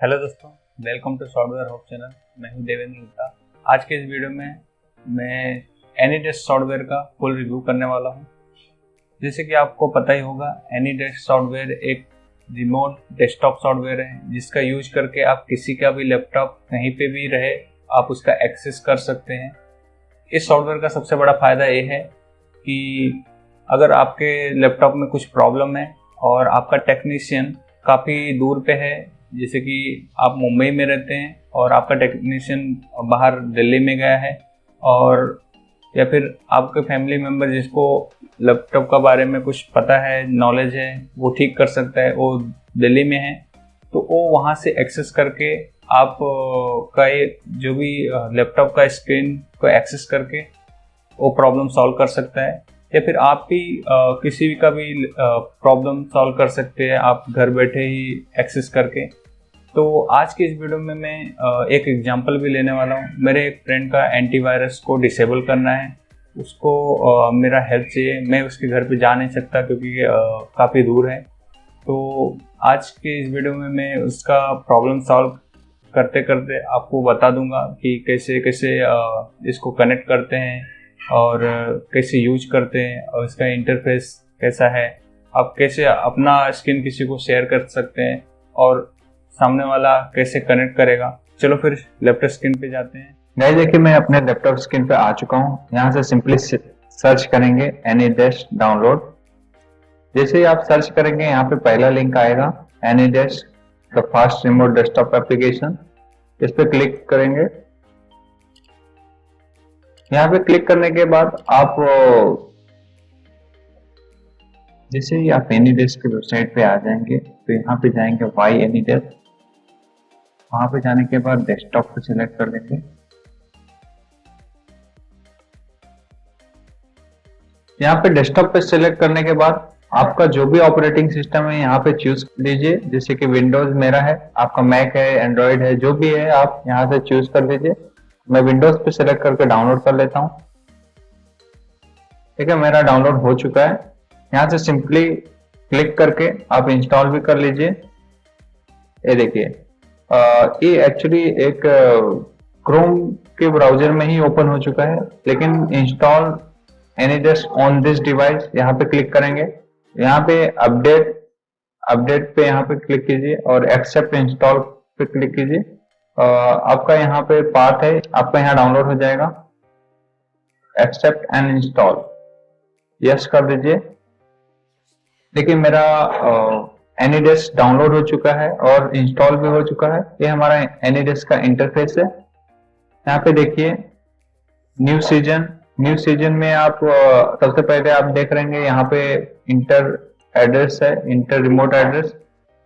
Hello दोस्तों, welcome to software hub channel. मैं हूं देवेंद्र गुप्ता। आज के इस वीडियो में मैं एनीडेस्क सॉफ्टवेयर का फुल रिव्यू करने वाला हूं। जैसे कि आपको पता ही होगा, एनीडेस्क सॉफ्टवेयर एक रिमोट डेस्कटॉप सॉफ्टवेयर है जिसका यूज करके आप किसी का भी लैपटॉप कहीं पे भी रहे आप उसका एक्सेस कर सकते हैं। इस सॉफ्टवेयर का सबसे बड़ा फायदा ये है कि अगर आपके लैपटॉप में कुछ प्रॉब्लम है और आपका टेक्नीशियन काफ़ी दूर पे है, जैसे कि आप मुंबई में रहते हैं और आपका टेक्नीशियन बाहर दिल्ली में गया है, और या फिर आपके फैमिली मेम्बर जिसको लैपटॉप का बारे में कुछ पता है, नॉलेज है, वो ठीक कर सकता है, वो दिल्ली में है, तो वो वहाँ से एक्सेस करके आप का ये जो भी लैपटॉप का स्क्रीन को एक्सेस करके वो प्रॉब्लम सॉल्व कर सकता है। या फिर आप भी किसी का भी प्रॉब्लम सॉल्व कर सकते हैं आप घर बैठे ही एक्सेस करके। तो आज के इस वीडियो में मैं एक एग्जांपल भी लेने वाला हूँ। मेरे एक फ्रेंड का एंटीवायरस को डिसेबल करना है, उसको मेरा हेल्प चाहिए। मैं उसके घर पे जा नहीं सकता क्योंकि काफ़ी दूर है। तो आज के इस वीडियो में मैं उसका प्रॉब्लम सॉल्व करते करते आपको बता दूंगा कि कैसे कैसे इसको कनेक्ट करते हैं और कैसे यूज करते हैं और इसका इंटरफेस कैसा है, आप कैसे अपना स्क्रीन किसी को शेयर कर सकते हैं और सामने वाला कैसे कनेक्ट करेगा। चलो फिर लैपटॉप स्क्रीन पे जाते हैं। गाइस देखिए, मैं अपने लैपटॉप स्क्रीन पे आ चुका हूँ। यहाँ से सिंपली सर्च करेंगे एनीडेस्क डाउनलोड। जैसे ही आप सर्च करेंगे यहाँ पे पहला लिंक आएगा, AnyDesk the fast remote desktop application. इस पे क्लिक करेंगे। यहाँ पे क्लिक करने के बाद आप जैसे ही आप एनीडेस्क की वेबसाइट पे आ जाएंगे तो यहाँ पे जाएंगे वाई एनीडेस्क। वहां पे जाने के बाद डेस्कटॉप को सिलेक्ट कर लेंगे। यहाँ पे डेस्कटॉप पे सिलेक्ट करने के बाद आपका जो भी ऑपरेटिंग सिस्टम है यहाँ पे चूज लीजिए। जैसे कि विंडोज मेरा है, आपका मैक है, एंड्रॉइड है, जो भी है आप यहाँ से चूज कर लीजिए। मैं विंडोज पे सिलेक्ट करके डाउनलोड कर लेता हूँ। ठीक है, मेरा डाउनलोड हो चुका है। यहाँ से सिंपली क्लिक करके आप इंस्टॉल भी कर लीजिए। ये देखिए, ये एक्चुअली एक क्रोम के ब्राउजर में ही ओपन हो चुका है, लेकिन install AnyDesk on this device यहाँ पे क्लिक करेंगे। यहाँ पे अपडेट पे यहाँ पे क्लिक कीजिए और एक्सेप्ट इंस्टॉल पे क्लिक कीजिए। आपका यहाँ पे पाथ है, आपका यहाँ डाउनलोड हो जाएगा। एक्सेप्ट एंड इंस्टॉल यस कर दीजिए। देखिए, मेरा एनीडेस्क डाउनलोड हो चुका है और इंस्टॉल भी हो चुका है। ये हमारा एनीडेस्क का इंटरफेस है। यहाँ पे देखिए न्यू सीजन में आप सबसे पहले आप देख रहे हैं यहाँ पे इंटर एड्रेस है, इंटर रिमोट एड्रेस।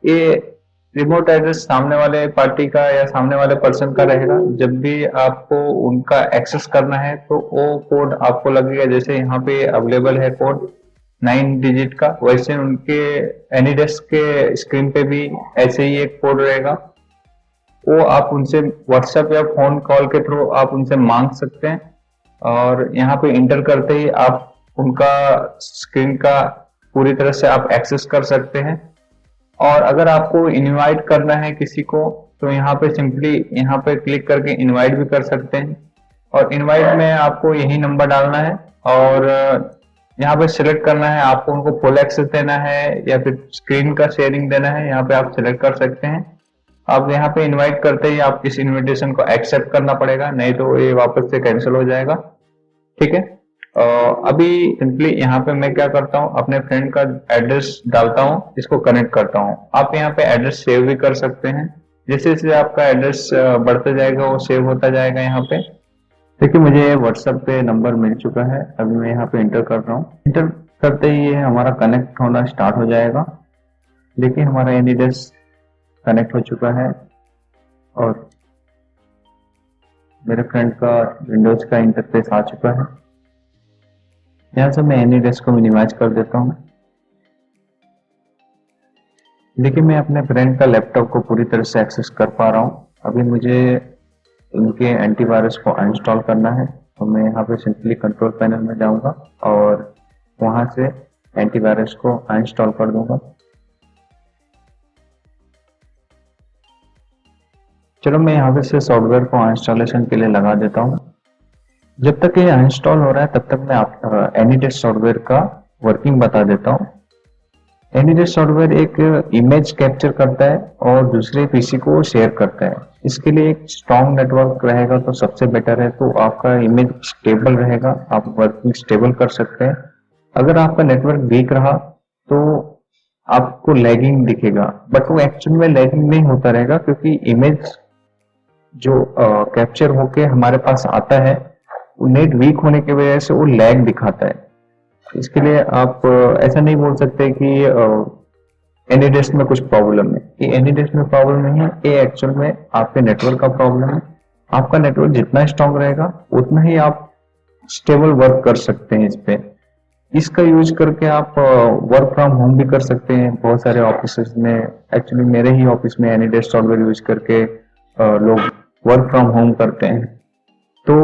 ये रिमोट एड्रेस सामने वाले पार्टी का या सामने वाले पर्सन का रहेगा। जब भी आपको उनका एक्सेस करना है तो वो कोड आपको लगेगा। जैसे यहाँ पे अवेलेबल है कोड 9 डिजिट का, वैसे उनके एनीडेस्क के स्क्रीन पे भी ऐसे ही एक कोड रहेगा। वो आप उनसे व्हाट्सएप या फोन कॉल के थ्रू आप उनसे मांग सकते हैं और यहाँ पे इंटर करते ही आप उनका स्क्रीन का पूरी तरह से आप एक्सेस कर सकते हैं। और अगर आपको इनवाइट करना है किसी को तो यहाँ पे सिंपली यहाँ पे क्लिक करके इनवाइट भी कर सकते हैं। और इनवाइट में आपको यही नंबर डालना है और यहाँ पे सिलेक्ट करना है आपको उनको फुल एक्सेस देना है या फिर स्क्रीन का शेयरिंग देना है। यहाँ पे आप सिलेक्ट कर सकते हैं। आप यहाँ पे इनवाइट करते ही आप इस इनविटेशन को एक्सेप्ट करना पड़ेगा, नहीं तो ये वापस से कैंसिल हो जाएगा। ठीक है, अभी सिंपली यहाँ पे मैं क्या करता हूँ, अपने फ्रेंड का एड्रेस डालता हूँ, इसको कनेक्ट करता हूँ। आप यहाँ पे एड्रेस सेव भी कर सकते हैं। जैसे जैसे आपका एड्रेस बढ़ता जाएगा वो सेव होता जाएगा। यहाँ पे देखिए, मुझे व्हाट्सएप पे नंबर मिल चुका है। अभी मैं यहाँ पे इंटर कर रहा हूँ। इंटर करते ही ये हमारा कनेक्ट होना स्टार्ट हो जाएगा। देखिए, हमारा एनीडेस्क कनेक्ट हो चुका है और मेरे फ्रेंड का विंडोज का इंटरफेस आ चुका है। यहाँ से मैं एनीडेस्क को मिनिमाइज कर देता हूँ। देखिए, मैं अपने फ्रेंड का लैपटॉप को पूरी तरह से एक्सेस कर पा रहा हूँ। अभी मुझे उनके एंटीवायरस को अनइंस्टॉल करना है, तो मैं यहाँ पे सिंपली कंट्रोल पैनल में जाऊंगा और वहां से एंटीवायरस को अनइंस्टॉल कर दूंगा। चलो मैं यहाँ पे से सॉफ्टवेयर को इंस्टॉलेशन के लिए लगा देता हूँ। जब तक ये इंस्टॉल हो रहा है तब तक मैं आप एनीडेस्क सॉफ्टवेयर का वर्किंग बता देता हूँ। एनीडेस्क सॉफ्टवेयर एक इमेज कैप्चर करता है और दूसरे पीसी को शेयर करता है। इसके लिए एक स्ट्रॉन्ग नेटवर्क रहेगा तो सबसे बेटर है, तो आपका इमेज स्टेबल रहेगा, आप वर्किंग स्टेबल कर सकते हैं। अगर आपका नेटवर्क वीक रहा तो आपको लैगिंग दिखेगा, बट वो एक्चुअल में लैगिंग नहीं होता रहेगा, क्योंकि इमेज जो कैप्चर होके हमारे पास आता है वो नेट वीक होने की वजह से वो लैग दिखाता है। इसके लिए आप ऐसा नहीं बोल सकते कि एनीडेस्क में कुछ प्रॉब्लम है। ये एनीडेस्क में प्रॉब्लम नहीं है, ये एक्चुअल में आपके नेटवर्क का प्रॉब्लम है। आपका नेटवर्क जितना स्ट्रांग रहेगा उतना ही आप स्टेबल वर्क कर सकते हैं इस पे। इसका यूज करके आप वर्क फ्रॉम होम भी कर सकते हैं। बहुत सारे ऑफिस में, एक्चुअली मेरे ही ऑफिस में एनीडेस्क सॉफ्टवेयर यूज करके लोग वर्क फ्रॉम होम करते हैं। तो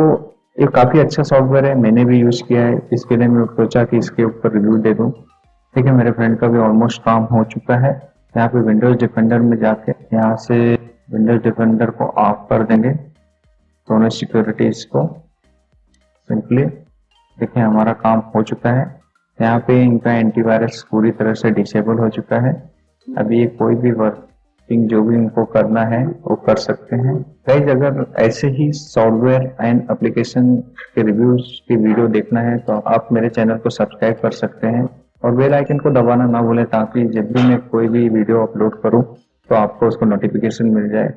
ये काफी अच्छा सॉफ्टवेयर है, मैंने भी यूज किया है। इसके लिए मैं सोचा कि इसके ऊपर रिव्यू दे दूं। ठीक है, मेरे फ्रेंड का भी ऑलमोस्ट काम हो चुका है। यहाँ पे विंडोज डिफेंडर में जाके यहाँ से विंडोज डिफेंडर को ऑफ कर देंगे, दोनों सिक्योरिटीज को। सिंपली देखिए हमारा काम हो चुका है। यहाँ पे इनका एंटीवायरस पूरी तरह से डिसेबल हो चुका है। अभी ये कोई भी वर्किंग जो भी इनको करना है वो कर सकते हैं। गाइस, अगर ऐसे ही सॉफ्टवेयर एंड एप्लीकेशन के रिव्यूज की वीडियो देखना है तो आप मेरे चैनल को सब्सक्राइब कर सकते हैं और बेल आइकन को दबाना ना भूलें, ताकि जब भी मैं कोई भी वीडियो अपलोड करूं तो आपको उसको नोटिफिकेशन मिल जाए।